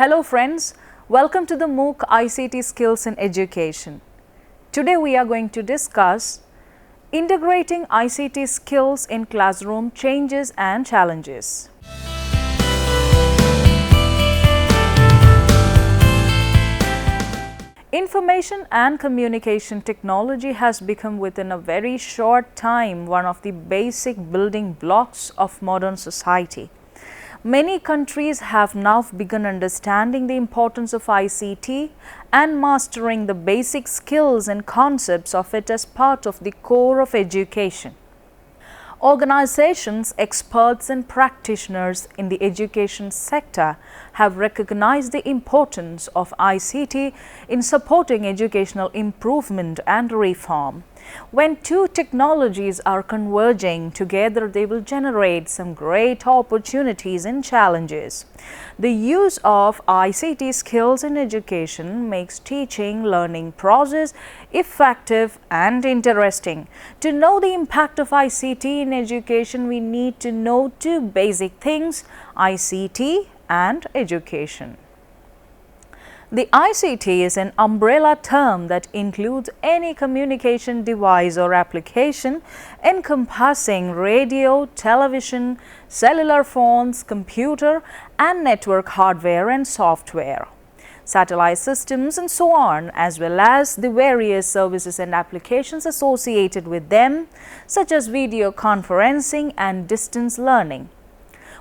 Hello friends, welcome to the MOOC ICT Skills in Education. Today we are going to discuss integrating ICT skills in classroom changes and challenges. Information and communication technology has become within a very short time one of the basic building blocks of modern society. Many countries have now begun understanding the importance of ICT and mastering the basic skills and concepts of it as part of the core of education. Organizations, experts and practitioners in the education sector have recognized the importance of ICT in supporting educational improvement and reform. When two technologies are converging together, they will generate some great opportunities and challenges. The use of ICT skills in education makes teaching learning process effective and interesting. To know the impact of ICT in education, we need to know two basic things: ICT and education. The ICT is an umbrella term that includes any communication device or application encompassing radio, television, cellular phones, computer and network hardware and software, satellite systems and so on, as well as the various services and applications associated with them, such as video conferencing and distance learning.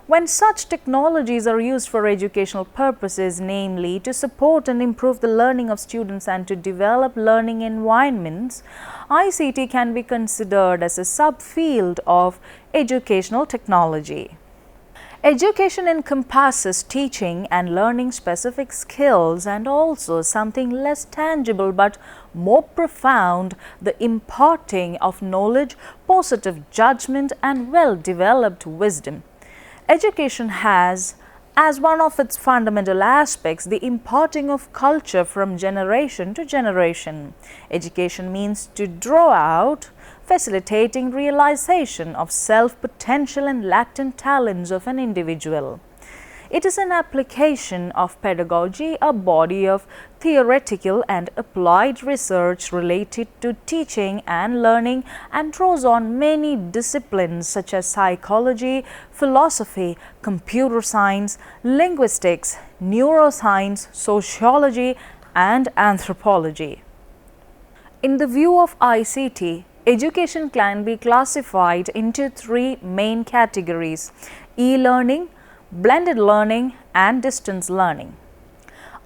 When such technologies are used for educational purposes, namely to support and improve the learning of students and to develop learning environments, ICT can be considered as a subfield of educational technology. Education encompasses teaching and learning specific skills and also something less tangible but more profound, the imparting of knowledge, positive judgment and well-developed wisdom. Education has, as one of its fundamental aspects, the imparting of culture from generation to generation. Education means to draw out, facilitating realization of self-potential and latent talents of an individual. It is an application of pedagogy, a body of theoretical and applied research related to teaching and learning, and draws on many disciplines such as psychology, philosophy, computer science, linguistics, neuroscience, sociology, and anthropology. In the view of ICT, education can be classified into three main categories: e-learning, blended learning and distance learning.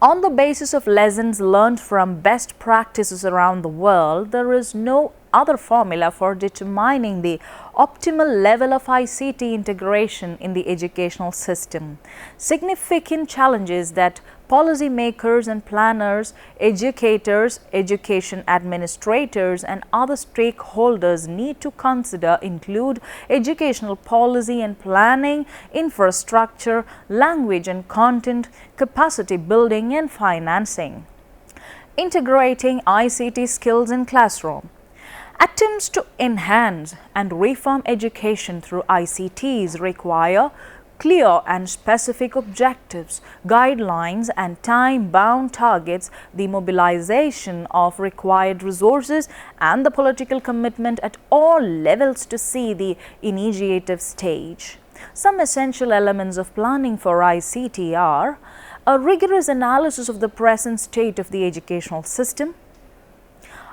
On the basis of lessons learned from best practices around the world, there is no other formula for determining the optimal level of ICT integration in the educational system. Significant challenges that policymakers and planners, educators, education administrators and other stakeholders need to consider include educational policy and planning, infrastructure, language and content, capacity building and financing. Integrating ICT skills in classroom. Attempts to enhance and reform education through ICTs require clear and specific objectives, guidelines and time-bound targets, the mobilization of required resources and the political commitment at all levels to see the initiative stage. Some essential elements of planning for ICT are a rigorous analysis of the present state of the educational system.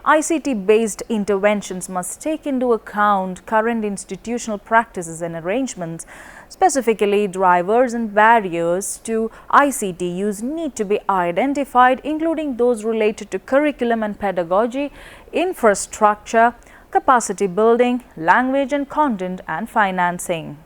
ICT-based interventions must take into account current institutional practices and arrangements. Specifically, drivers and barriers to ICT use need to be identified, including those related to curriculum and pedagogy, infrastructure, capacity building, language and content, and financing.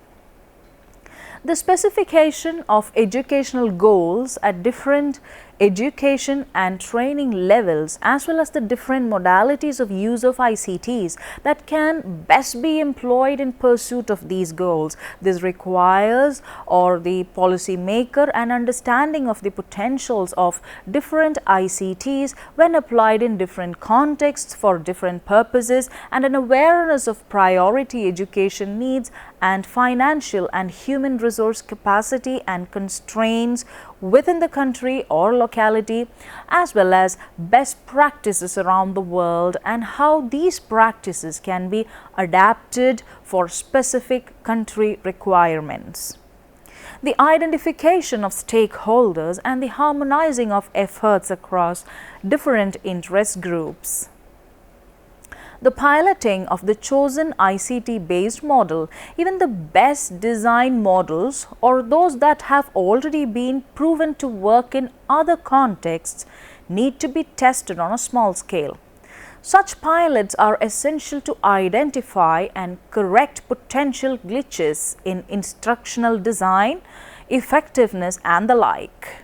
The specification of educational goals at different education and training levels, as well as the different modalities of use of ICTs that can best be employed in pursuit of these goals. This requires the policy maker an understanding of the potentials of different ICTs when applied in different contexts for different purposes, and an awareness of priority education needs and financial and human resource capacity and constraints within the country or locality, as well as best practices around the world and how these practices can be adapted for specific country requirements. The identification of stakeholders and the harmonizing of efforts across different interest groups. The piloting of the chosen ICT-based model, even the best design models or those that have already been proven to work in other contexts, need to be tested on a small scale. Such pilots are essential to identify and correct potential glitches in instructional design, effectiveness and the like.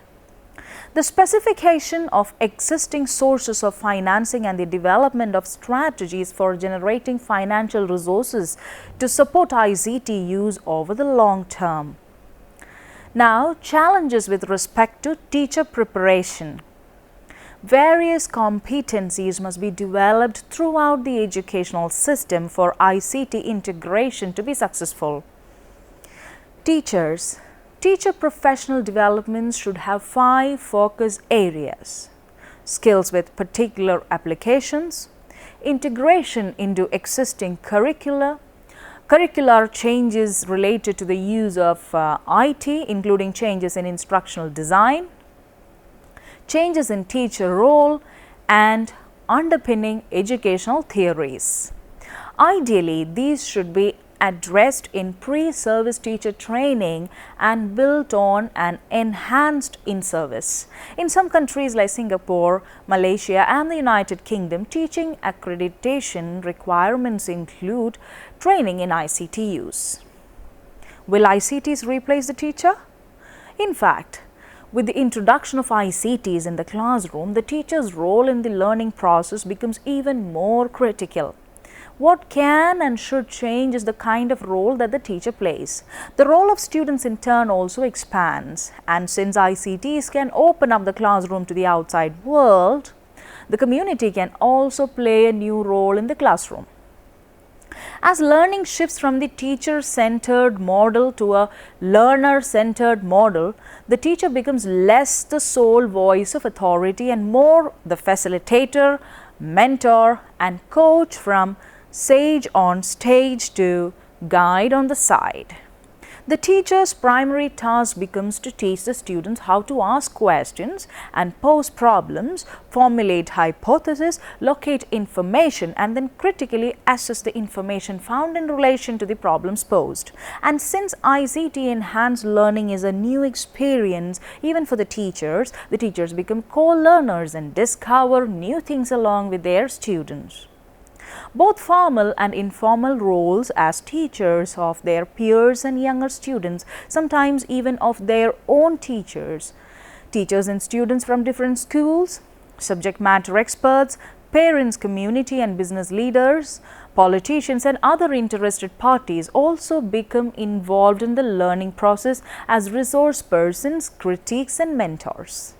The specification of existing sources of financing and the development of strategies for generating financial resources to support ICT use over the long term. Now, challenges with respect to teacher preparation. Various competencies must be developed throughout the educational system for ICT integration to be successful. Teacher professional development should have 5 focus areas: skills with particular applications, integration into existing curricular changes related to the use of IT, including changes in instructional design, changes in teacher role, and underpinning educational theories. Ideally, these should be addressed in pre-service teacher training and built on and enhanced in service. In some countries like Singapore, Malaysia and the United Kingdom, teaching accreditation requirements include training in ICT use. Will ICTs replace the teacher? In fact, with the introduction of ICTs in the classroom, the teacher's role in the learning process becomes even more critical. What can and should change is the kind of role that the teacher plays. The role of students in turn also expands, and since ICTs can open up the classroom to the outside world, the community can also play a new role in the classroom. As learning shifts from the teacher-centered model to a learner-centered model, the teacher becomes less the sole voice of authority and more the facilitator, mentor, and coach, from sage on stage to guide on the side. The teacher's primary task becomes to teach the students how to ask questions and pose problems, formulate hypotheses, locate information, and then critically assess the information found in relation to the problems posed. And since ICT enhanced learning is a new experience even for the teachers become co-learners and discover new things along with their students. Both formal and informal roles as teachers of their peers and younger students, sometimes even of their own teachers and students from different schools, subject matter experts, parents, community and business leaders, politicians and other interested parties also become involved in the learning process as resource persons, critics and mentors.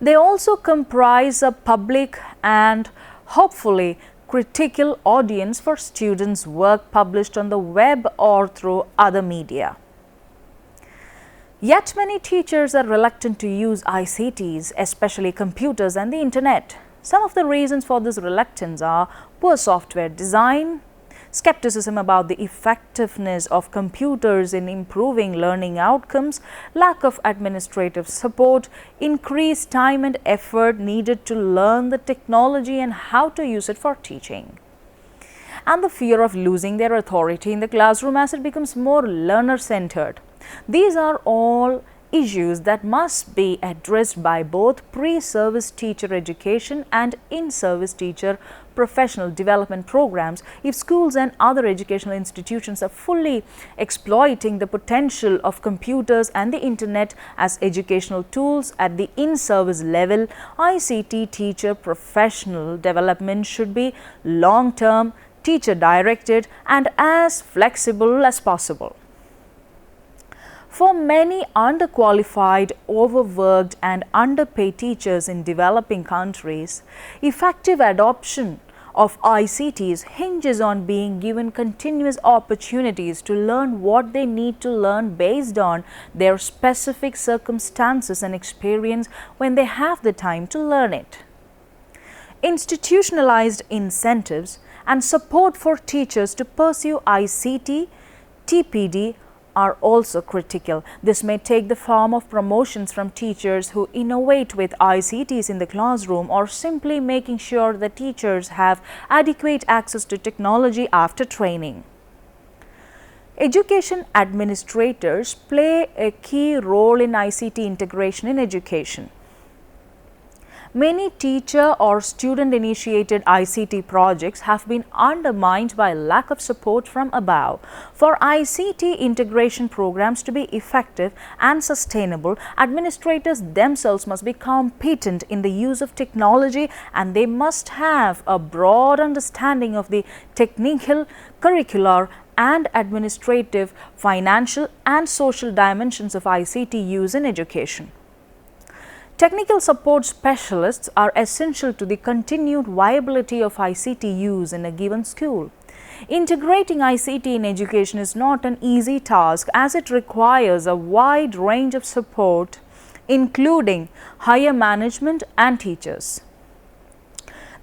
They also comprise a public and hopefully critical audience for students' work published on the web or through other media. Yet many teachers are reluctant to use ICTs, especially computers and the internet. Some of the reasons for this reluctance are poor software design, skepticism about the effectiveness of computers in improving learning outcomes, lack of administrative support, increased time and effort needed to learn the technology and how to use it for teaching, and the fear of losing their authority in the classroom as it becomes more learner-centered. These are all issues that must be addressed by both pre-service teacher education and in-service teacher professional development programs if schools and other educational institutions are fully exploiting the potential of computers and the internet as educational tools at the in-service level. ICT teacher professional development should be long-term, teacher-directed and as flexible as possible. For many underqualified, overworked and underpaid teachers in developing countries, effective adoption of ICTs hinges on being given continuous opportunities to learn what they need to learn based on their specific circumstances and experience when they have the time to learn it. Institutionalized incentives and support for teachers to pursue ICT, TPD are also critical. This may take the form of promotions from teachers who innovate with ICTs in the classroom, or simply making sure that teachers have adequate access to technology after training. Education administrators play a key role in ICT integration in education. Many teacher or student-initiated ICT projects have been undermined by lack of support from above. For ICT integration programs to be effective and sustainable, administrators themselves must be competent in the use of technology, and they must have a broad understanding of the technical, curricular, and administrative, financial, and social dimensions of ICT use in education. Technical support specialists are essential to the continued viability of ICT use in a given school. Integrating ICT in education is not an easy task, as it requires a wide range of support, including higher management and teachers.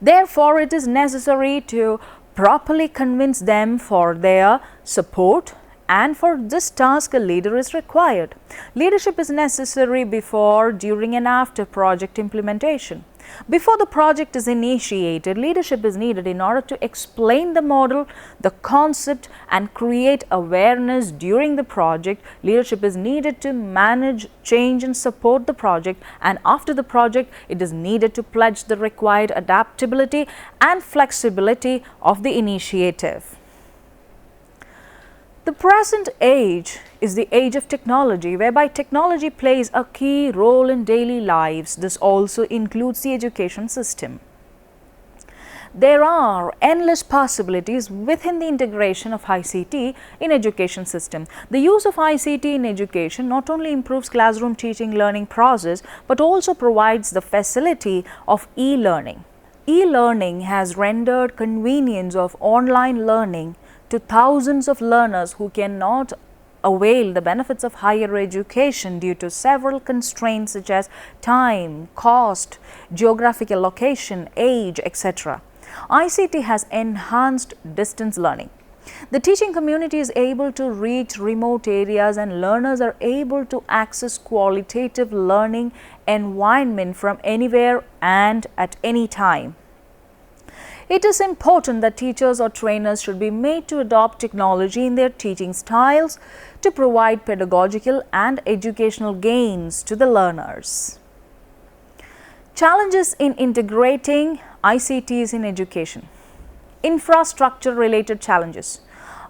Therefore, it is necessary to properly convince them for their support, and for this task a leader is required. Leadership is necessary before, during, and after project implementation. Before the project is initiated, leadership is needed in order to explain the model, the concept, and create awareness during the project. Leadership is needed to manage, change, and support the project, and after the project, it is needed to pledge the required adaptability and flexibility of the initiative. The present age is the age of technology, whereby technology plays a key role in daily lives. This also includes the education system. There are endless possibilities within the integration of ICT in education system. The use of ICT in education not only improves classroom teaching learning process, but also provides the facility of e-learning. E-learning has rendered convenience of online learning to thousands of learners who cannot avail the benefits of higher education due to several constraints such as time, cost, geographical location, age, etc. ICT has enhanced distance learning. The teaching community is able to reach remote areas, and learners are able to access qualitative learning environment from anywhere and at any time. It is important that teachers or trainers should be made to adopt technology in their teaching styles to provide pedagogical and educational gains to the learners. Challenges in integrating ICTs in education. Infrastructure-related challenges.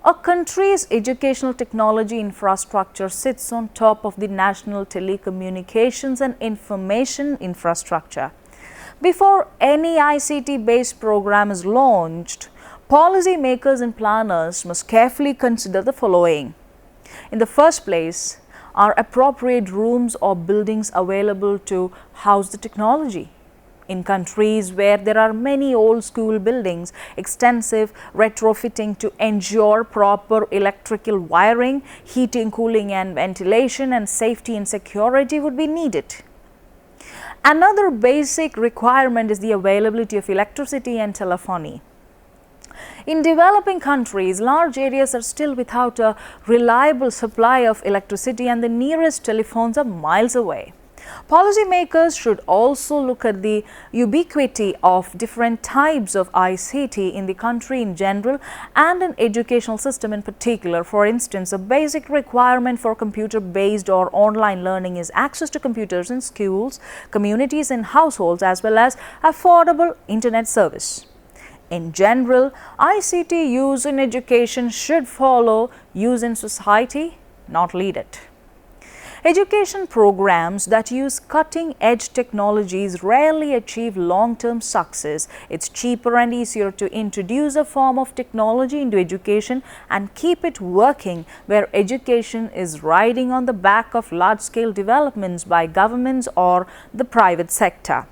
A country's educational technology infrastructure sits on top of the national telecommunications and information infrastructure. Before any ICT-based program is launched, policymakers and planners must carefully consider the following. In the first place, are appropriate rooms or buildings available to house the technology? In countries where there are many old school buildings, extensive retrofitting to ensure proper electrical wiring, heating, cooling, and ventilation, and safety and security would be needed. Another basic requirement is the availability of electricity and telephony. In developing countries, large areas are still without a reliable supply of electricity, and the nearest telephones are miles away. Policymakers should also look at the ubiquity of different types of ICT in the country in general and an educational system in particular. For instance, a basic requirement for computer-based or online learning is access to computers in schools, communities, and households, as well as affordable internet service. In general, ICT use in education should follow use in society, not lead it. Education programs that use cutting-edge technologies rarely achieve long-term success. It's cheaper and easier to introduce a form of technology into education and keep it working where education is riding on the back of large-scale developments by governments or the private sector.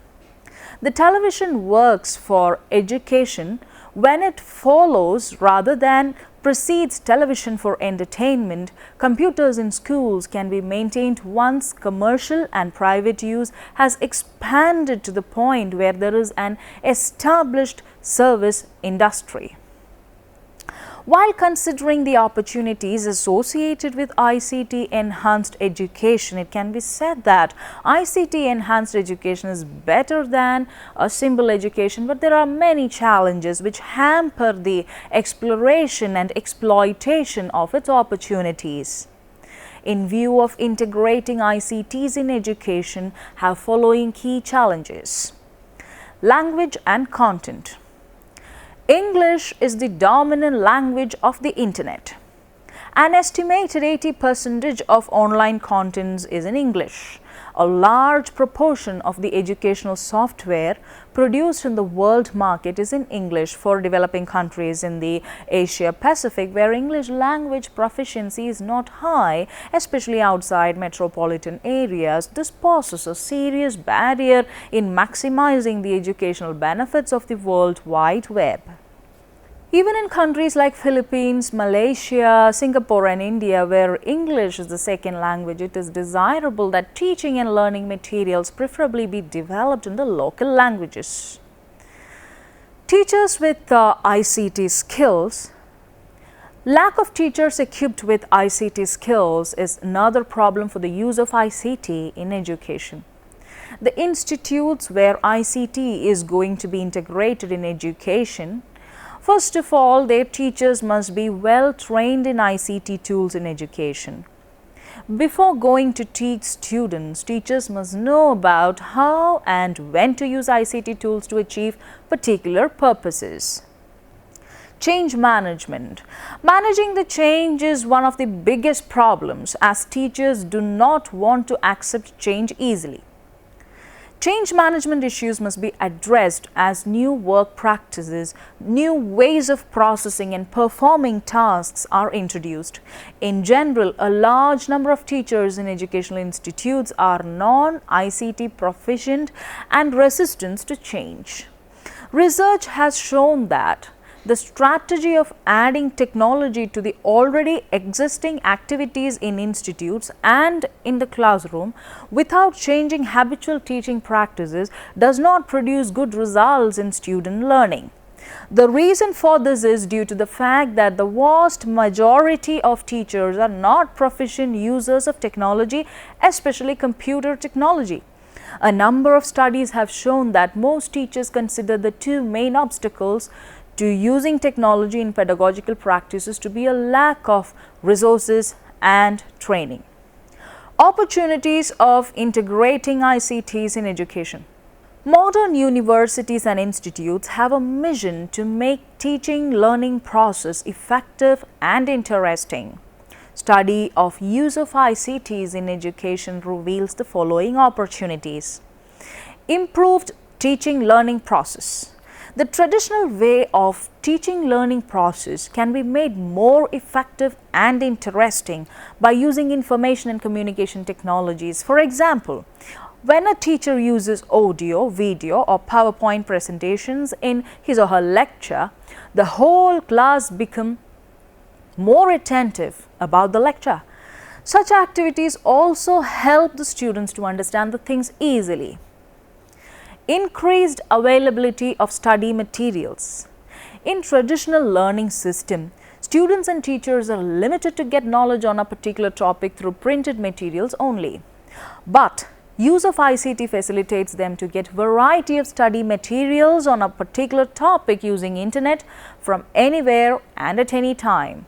The television works for education When it follows rather than precedes television for entertainment, computers in schools can be maintained once commercial and private use has expanded to the point where there is an established service industry. While considering the opportunities associated with ICT enhanced education, it can be said that ICT enhanced education is better than a simple education, but there are many challenges which hamper the exploration and exploitation of its opportunities. In view of integrating ICTs in education, have following key challenges. Language and content. English is the dominant language of the internet. An estimated 80% of online contents is in English. A large proportion of the educational software produced in the world market is in English for developing countries in the Asia Pacific, where English language proficiency is not high, especially outside metropolitan areas. This poses a serious barrier in maximizing the educational benefits of the World Wide Web. Even in countries like Philippines, Malaysia, Singapore and India, where English is the second language, it is desirable that teaching and learning materials preferably be developed in the local languages. Teachers with ICT skills. Lack of teachers equipped with ICT skills is another problem for the use of ICT in education. The institutes where ICT is going to be integrated in education, first of all, their teachers must be well trained in ICT tools in education. Before going to teach students, teachers must know about how and when to use ICT tools to achieve particular purposes. Change management. Managing the change is one of the biggest problems, as teachers do not want to accept change easily. Change management issues must be addressed as new work practices, new ways of processing and performing tasks are introduced. In general, a large number of teachers in educational institutes are non-ICT proficient and resistant to change. Research has shown that the strategy of adding technology to the already existing activities in institutes and in the classroom without changing habitual teaching practices does not produce good results in student learning. The reason for this is due to the fact that the vast majority of teachers are not proficient users of technology, especially computer technology. A number of studies have shown that most teachers consider the two main obstacles to using technology in pedagogical practices to be a lack of resources and training. Opportunities of integrating ICTs in education. Modern universities and institutes have a mission to make teaching-learning process effective and interesting. Study of use of ICTs in education reveals the following opportunities. Improved teaching-learning process. The traditional way of teaching-learning process can be made more effective and interesting by using information and communication technologies. For example, when a teacher uses audio, video or PowerPoint presentations in his or her lecture, the whole class becomes more attentive about the lecture. Such activities also help the students to understand the things easily. Increased availability of study materials. In traditional learning system, students and teachers are limited to get knowledge on a particular topic through printed materials only. But use of ICT facilitates them to get variety of study materials on a particular topic using internet from anywhere and at any time.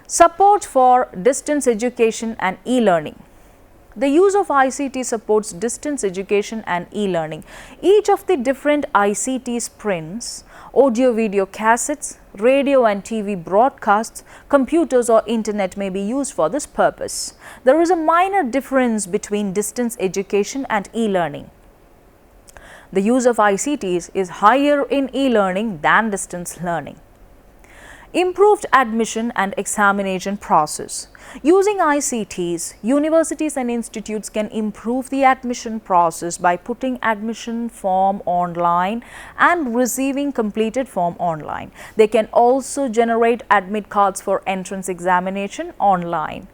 Support for distance education and e-learning. The use of ICT supports distance education and e-learning. Each of the different ICT prints, audio-video cassettes, radio and TV broadcasts, computers or internet may be used for this purpose. There is a minor difference between distance education and e-learning. The use of ICTs is higher in e-learning than distance learning. Improved admission and examination process. Using ICTs, universities and institutes can improve the admission process by putting admission form online and receiving completed form online. They can also generate admit cards for entrance examination online.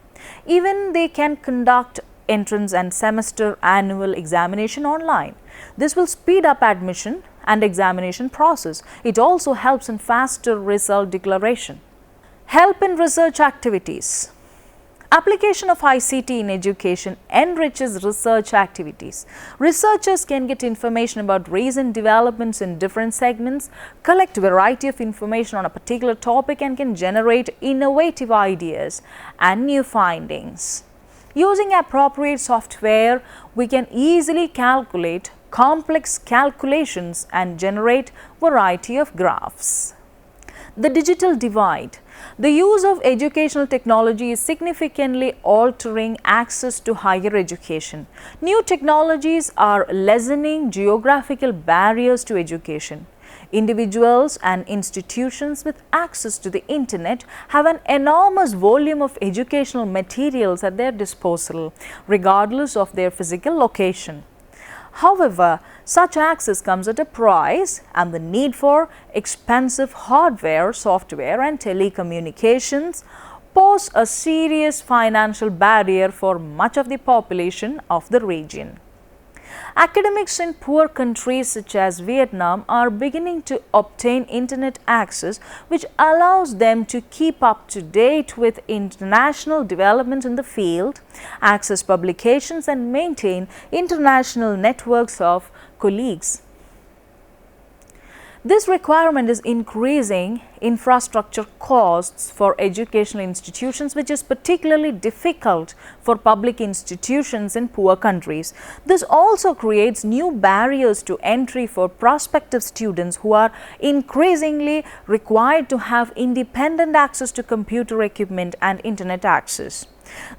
Even they can conduct entrance and semester annual examination online. This will speed up admission and examination process. It also helps in faster result declaration. Help in research activities. Application of ICT in education enriches research activities. Researchers can get information about recent developments in different segments, collect a variety of information on a particular topic, and can generate innovative ideas and new findings. Using appropriate software, we can easily calculate complex calculations and generate variety of graphs. The digital divide. The use of educational technology is significantly altering access to higher education. New technologies are lessening geographical barriers to education. Individuals and institutions with access to the internet have an enormous volume of educational materials at their disposal, regardless of their physical location. However, such access comes at a price, and the need for expensive hardware, software and telecommunications pose a serious financial barrier for much of the population of the region. Academics in poor countries such as Vietnam are beginning to obtain internet access, which allows them to keep up to date with international development in the field, access publications and maintain international networks of colleagues. This requirement is increasing infrastructure costs for educational institutions, which is particularly difficult for public institutions in poor countries. This also creates new barriers to entry for prospective students who are increasingly required to have independent access to computer equipment and internet access.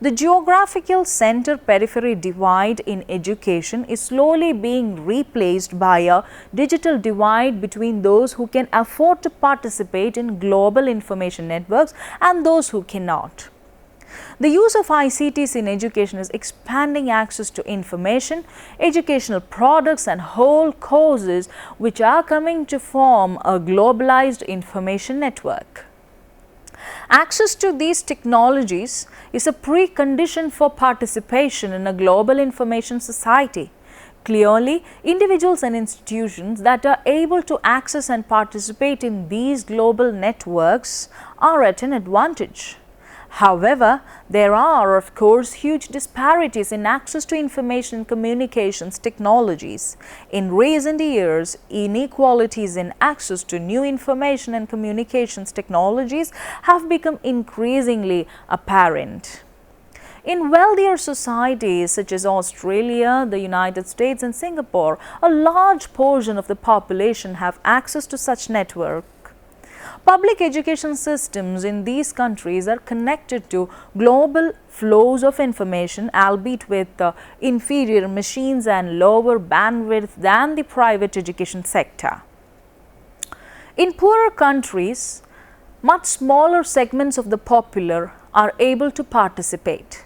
The geographical center-periphery divide in education is slowly being replaced by a digital divide between those who can afford to participate in global information networks and those who cannot. The use of ICTs in education is expanding access to information, educational products and whole courses, which are coming to form a globalized information network. Access to these technologies is a precondition for participation in a global information society. Clearly, individuals and institutions that are able to access and participate in these global networks are at an advantage. However, there are, of course, huge disparities in access to information and communications technologies. In recent years, inequalities in access to new information and communications technologies have become increasingly apparent. In wealthier societies such as Australia, the United States and Singapore, a large portion of the population have access to such networks. Public education systems in these countries are connected to global flows of information, albeit with inferior machines and lower bandwidth than the private education sector. In poorer countries, much smaller segments of the populace are able to participate.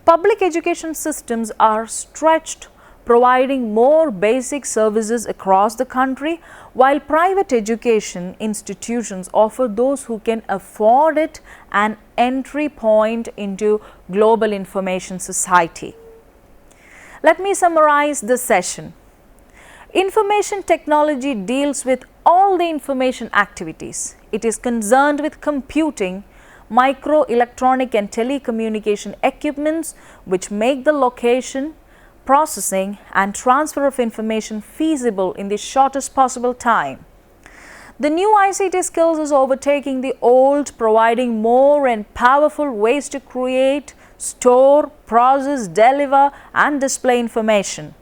Public education systems are stretched, providing more basic services across the country, while private education institutions offer those who can afford it an entry point into global information society. Let me summarize this session. Information technology deals with all the information activities. It is concerned with computing, microelectronic and telecommunication equipments which make the location, processing and transfer of information feasible in the shortest possible time. The new ICT skills is overtaking the old, providing more and powerful ways to create, store, process, deliver and display information.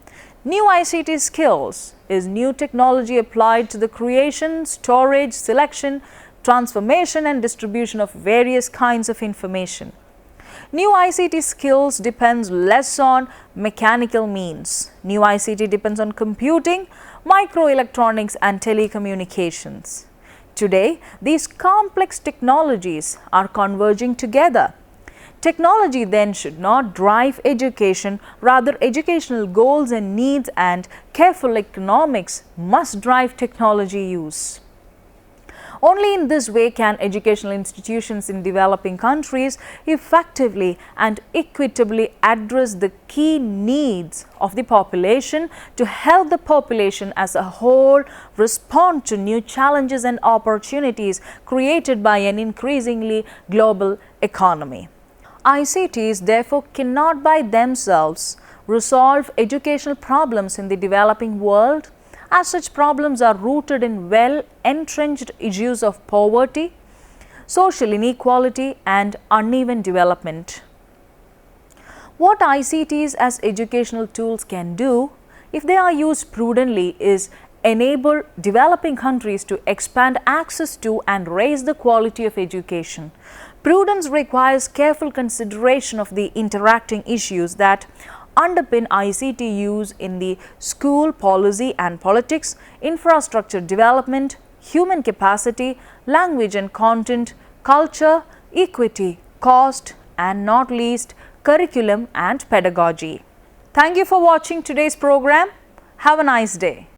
New ICT skills is new technology applied to the creation, storage, selection, transformation and distribution of various kinds of information. New ICT skills depends less on mechanical means. New ICT depends on computing, microelectronics and telecommunications. Today, these complex technologies are converging together. Technology then should not drive education, rather educational goals and needs and careful economics must drive technology use. Only in this way can educational institutions in developing countries effectively and equitably address the key needs of the population to help the population as a whole respond to new challenges and opportunities created by an increasingly global economy. ICTs therefore cannot by themselves resolve educational problems in the developing world, as such problems are rooted in well-entrenched issues of poverty, social inequality and uneven development. What ICTs as educational tools can do, if they are used prudently, is enable developing countries to expand access to and raise the quality of education. Prudence requires careful consideration of the interacting issues that underpin ICT use in the school, policy and politics, infrastructure development, human capacity, language and content, culture, equity, cost and not least curriculum and pedagogy. Thank you for watching today's program. Have a nice day.